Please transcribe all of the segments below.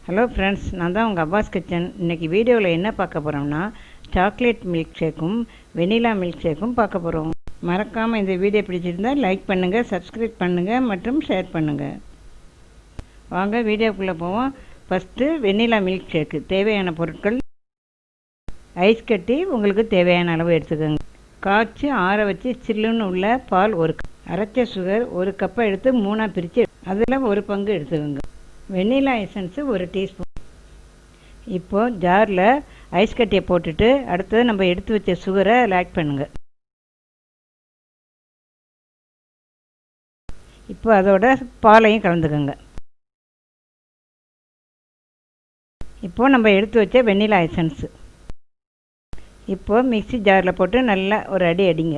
Hello friends, நான் தான் உங்கள் அப்பாஸ் கிச்சன். இன்றைக்கி வீடியோவில் என்ன பார்க்க போகிறோம்னா சாக்லேட் மில்க் ஷேக்கும் வெனிலா மில்க் ஷேக்கும் பார்க்க போகிறோம். மறக்காமல் இந்த வீடியோ பிடிச்சிருந்தால் லைக் பண்ணுங்கள், சப்ஸ்கிரைப் பண்ணுங்கள் மற்றும் ஷேர் பண்ணுங்கள். வாங்க வீடியோக்குள்ளே போவோம். ஃபஸ்ட்டு வெனிலா மில்க் ஷேக்கு தேவையான பொருட்கள்: ஐஸ் கட்டி உங்களுக்கு தேவையான அளவு எடுத்துக்கோங்க. காய்ச்சி ஆற வச்சு சில்லுன்னு உள்ள பால் ஒரு கப், அரைச்ச சுகர் ஒரு கப்பை எடுத்து 3ஆக பிரித்து அதில் ஒரு பங்கு எடுத்துக்கோங்க. வெண்ணிலா எசன்ஸு ஒரு டீஸ்பூன். இப்போது ஜாரில் ஐஸ் கட்டியை போட்டுட்டு அடுத்தது நம்ம எடுத்து வச்ச சுகரை அதில் ஆட் பண்ணுங்கள். இப்போ அதோட பாலையும் கலந்துக்கோங்க. இப்போது நம்ம எடுத்து வச்ச வெண்ணிலா எசன்ஸு இப்போது மிக்ஸி ஜாரில் போட்டு நல்லா ஒரு அடி அடிங்க.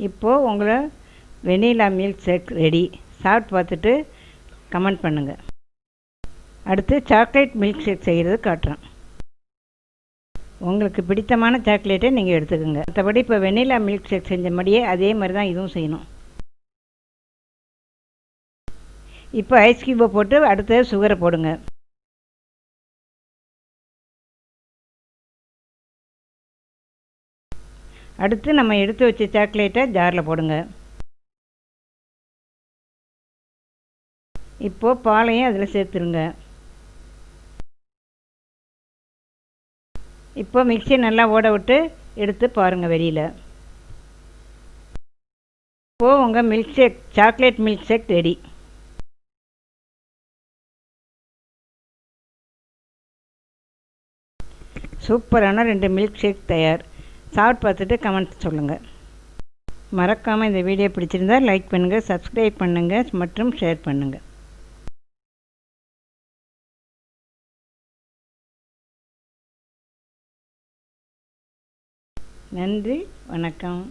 இப்போது உங்களை வெனிலா மில்க் ஷேக் ரெடி. சாப்பிட்டு பார்த்துட்டு கமெண்ட் பண்ணுங்கள். அடுத்து சாக்லேட் மில்க் ஷேக் செய்கிறது காட்டுறேன். உங்களுக்கு பிடித்தமான சாக்லேட்டை நீங்கள் எடுத்துக்கோங்க. மற்றபடி இப்போ வெனிலா மில்க் ஷேக் செஞ்ச மாதிரியே அதே மாதிரி தான் இதுவும் செய்யணும். இப்போ ஐஸ் கியூபை போட்டு அடுத்தது சுகரை போடுங்க. அடுத்து நம்ம எடுத்து வச்ச சாக்லேட்டை ஜாரில் போடுங்க. இப்போது பாலையும் அதில் சேர்த்துருங்க. இப்போ மிக்ஸியை நல்லா ஓட விட்டு எடுத்து பாருங்கள் வெளியில். இப்போது உங்கள் milk shake, chocolate milk shake ready. சூப்பரான 2 மில்க் ஷேக் தயார். சாப்பிட்டு பார்த்துட்டு கமெண்ட் சொல்லுங்கள். மறக்காமல் இந்த வீடியோ பிடிச்சிருந்தால் லைக் பண்ணுங்கள், சப்ஸ்கிரைப் பண்ணுங்கள் மற்றும் ஷேர் பண்ணுங்கள். நன்றி, வணக்கம்.